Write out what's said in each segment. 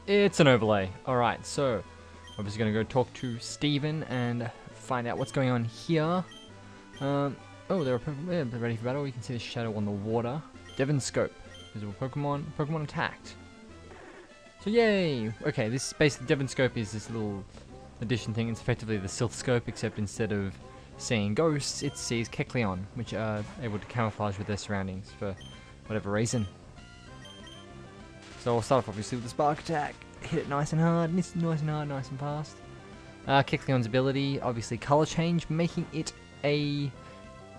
It's an overlay. Alright, so obviously going to go talk to Steven and find out what's going on here. Oh, they're ready for battle. You can see the shadow on the water. Devon's Scope. Visible Pokemon. Pokemon attacked. So yay! Okay, this basically Devon's Scope is this little addition thing. It's effectively the Silph Scope, except instead of seeing ghosts, it sees Kecleon, which are able to camouflage with their surroundings for whatever reason. So I'll start off obviously with the Spark Attack. Hit it nice and hard, nice and fast. Kecleon's ability, obviously Color Change, making it a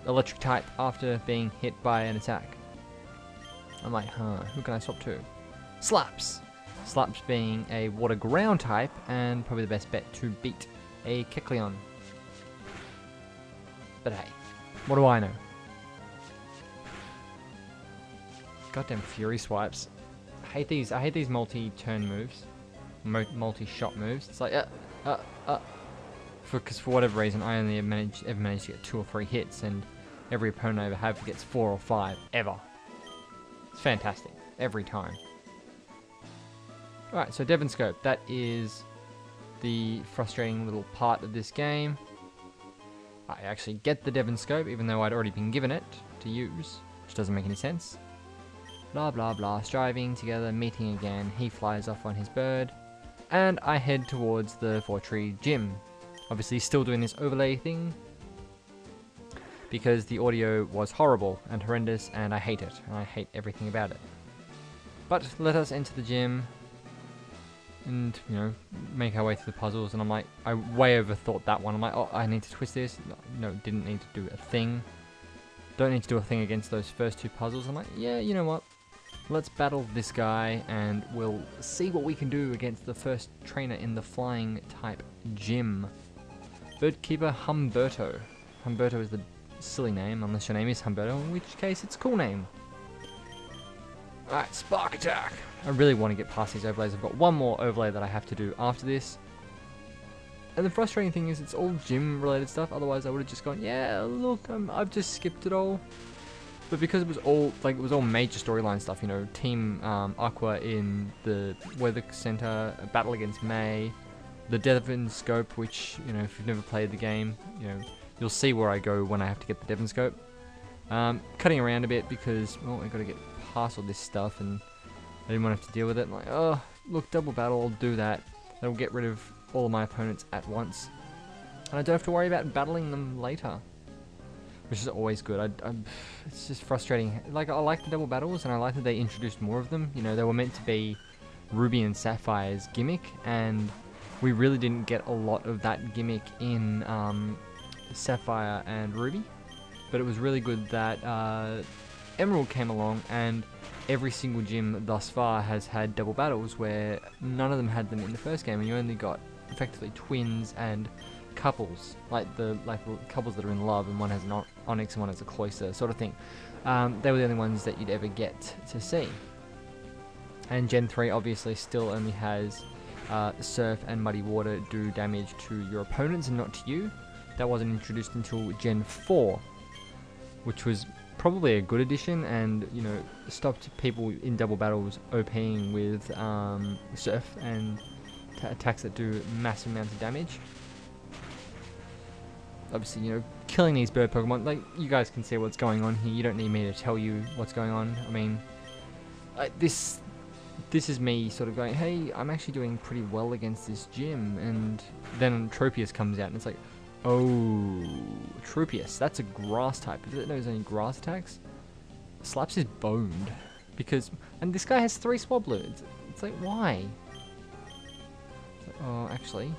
electric type after being hit by an attack. I'm like, who can I swap to? Slaps! Slaps being a water ground type, and probably the best bet to beat a Kecleon. But hey, what do I know? Goddamn Fury Swipes. I hate these multi-turn moves, multi-shot moves. It's like, because for whatever reason, I only ever managed to get 2 or 3 hits, and every opponent I ever have gets 4 or 5 ever. It's fantastic every time. Alright, so Devon Scope, that is the frustrating little part of this game. I actually get the Devon Scope, even though I'd already been given it to use, which doesn't make any sense. Blah blah blah, striving together, meeting again, he flies off on his bird, and I head towards the 4-tree gym. Obviously still doing this overlay thing, because the audio was horrible and horrendous, and I hate it, and I hate everything about it. But let us enter the gym, and, you know, make our way through the puzzles, and I'm like, I way overthought that one. I'm like, oh, I need to twist this. No, didn't need to do a thing. Don't need to do a thing against those first 2 puzzles. I'm like, yeah, you know what? Let's battle this guy, and we'll see what we can do against the first trainer in the flying type gym. Birdkeeper Humberto. Humberto is the silly name, unless your name is Humberto, in which case it's a cool name. Alright, Spark Attack. I really want to get past these overlays. I've got one more overlay that I have to do after this. And the frustrating thing is it's all gym related stuff, otherwise I would have just gone, yeah, look, I've just skipped it all. But because it was all major storyline stuff, you know, Team Aqua in the Weather Center, a battle against May, the Devon Scope, which, you know, if you've never played the game, you know, you'll see where I go when I have to get the Devon Scope. Cutting around a bit because, well, I got to get past all this stuff, and I didn't want to have to deal with it. I'm like, oh, look, double battle, I'll do that. That'll get rid of all of my opponents at once, and I don't have to worry about battling them later, which is always good. It's just frustrating. Like, I like the double battles, and I like that they introduced more of them. You know, they were meant to be Ruby and Sapphire's gimmick, and we really didn't get a lot of that gimmick in Sapphire and Ruby. But it was really good that Emerald came along, and every single gym thus far has had double battles, where none of them had them in the first game, and you only got effectively twins and couples, like couples that are in love, and one has an Onyx and one has a Cloyster sort of thing. They were the only ones that you'd ever get to see. And Gen 3 obviously still only has Surf and Muddy Water do damage to your opponents and not to you. That wasn't introduced until Gen 4, which was probably a good addition, and, you know, stopped people in double battles OPing with Surf and attacks that do massive amounts of damage. Obviously, you know, killing these bird Pokemon, like, you guys can see what's going on here. You don't need me to tell you what's going on. I mean, this is me sort of going, hey, I'm actually doing pretty well against this gym, and then Tropius comes out, and it's like, oh, Tropius, that's a grass type. Does it know there's any grass attacks? Slaps is boned, because, and this guy has 3 Swablu. It's like, why? It's like, oh, actually,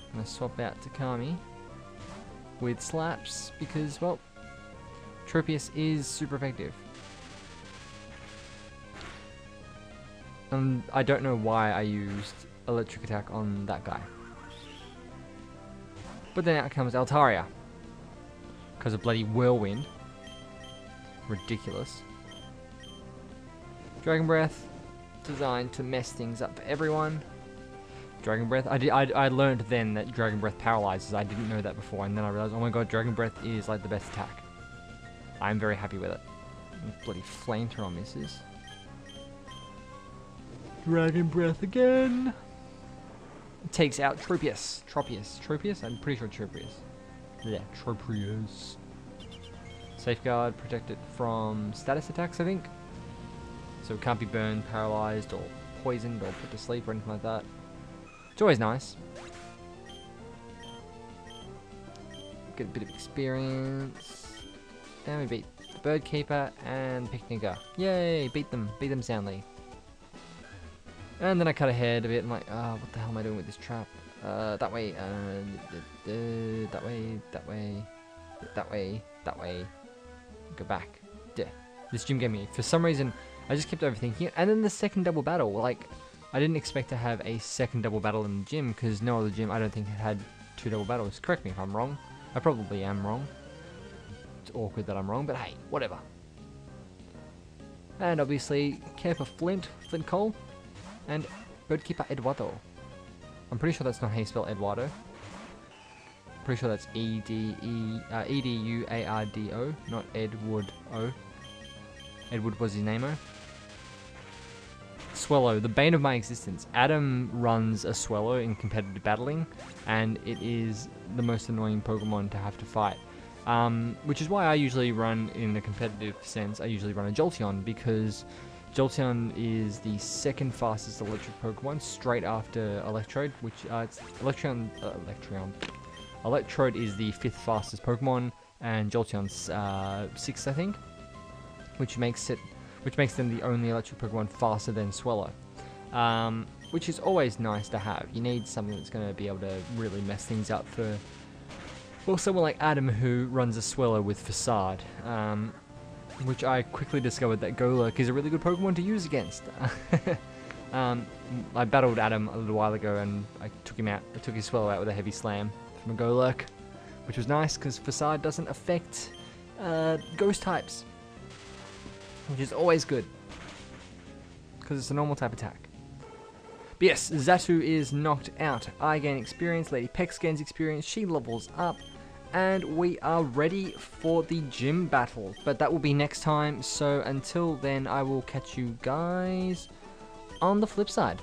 I'm gonna swap out Takami with Slaps, because, well, Tropius is super effective. And I don't know why I used Electric Attack on that guy. But then out comes Altaria, because of bloody Whirlwind. Ridiculous. Dragon Breath, designed to mess things up for everyone. Dragon Breath, I learned then that Dragon Breath paralyzes. I didn't know that before, and then I realized, oh my god, Dragon Breath is like the best attack. I'm very happy with it. Bloody Flamethrower misses. Dragon Breath again. Takes out Tropius. I'm pretty sure Tropius. Yeah, Tropius. Safeguard, protect it from status attacks, I think. So it can't be burned, paralyzed, or poisoned, or put to sleep, or anything like that. It's always nice. Get a bit of experience. And we beat the Bird Keeper and Picnicker. Yay! Beat them soundly. And then I cut ahead a bit and like, what the hell am I doing with this trap? That way, that way. Go back. This gym gave me, for some reason, I just kept overthinking it. And then the second double battle, like, I didn't expect to have a second double battle in the gym, because no other gym, I don't think, had 2 double battles. Correct me if I'm wrong. I probably am wrong. It's awkward that I'm wrong, but hey, whatever. And obviously, care for Flint Cole, and Birdkeeper Eduardo. I'm pretty sure that's not how you spell Eduardo. Pretty sure that's E-D-U-A-R-D-O, not Edward O. Edward was his name-o. Swellow, the bane of my existence. Adam runs a Swellow in competitive battling, and it is the most annoying Pokemon to have to fight. Which is why I usually run, in a competitive sense, I usually run a Jolteon, because Jolteon is the second fastest electric Pokemon, straight after Electrode, which, it's Electrode is the 5th fastest Pokemon, and Jolteon's 6th, I think, which makes them the only electric Pokemon faster than Swellow, which is always nice to have. You need something that's going to be able to really mess things up for, well, someone like Adam who runs a Swellow with Facade, which I quickly discovered that Golurk is a really good Pokemon to use against. I battled Adam a little while ago and I took him out. I took his Swellow out with a heavy slam from a Golurk, which was nice because Facade doesn't affect ghost types, which is always good because it's a normal type attack. But yes, Xatu is knocked out. I gain experience, Lady Pex gains experience, she levels up, and we are ready for the gym battle. But that will be next time, so until then I will catch you guys on the flip side.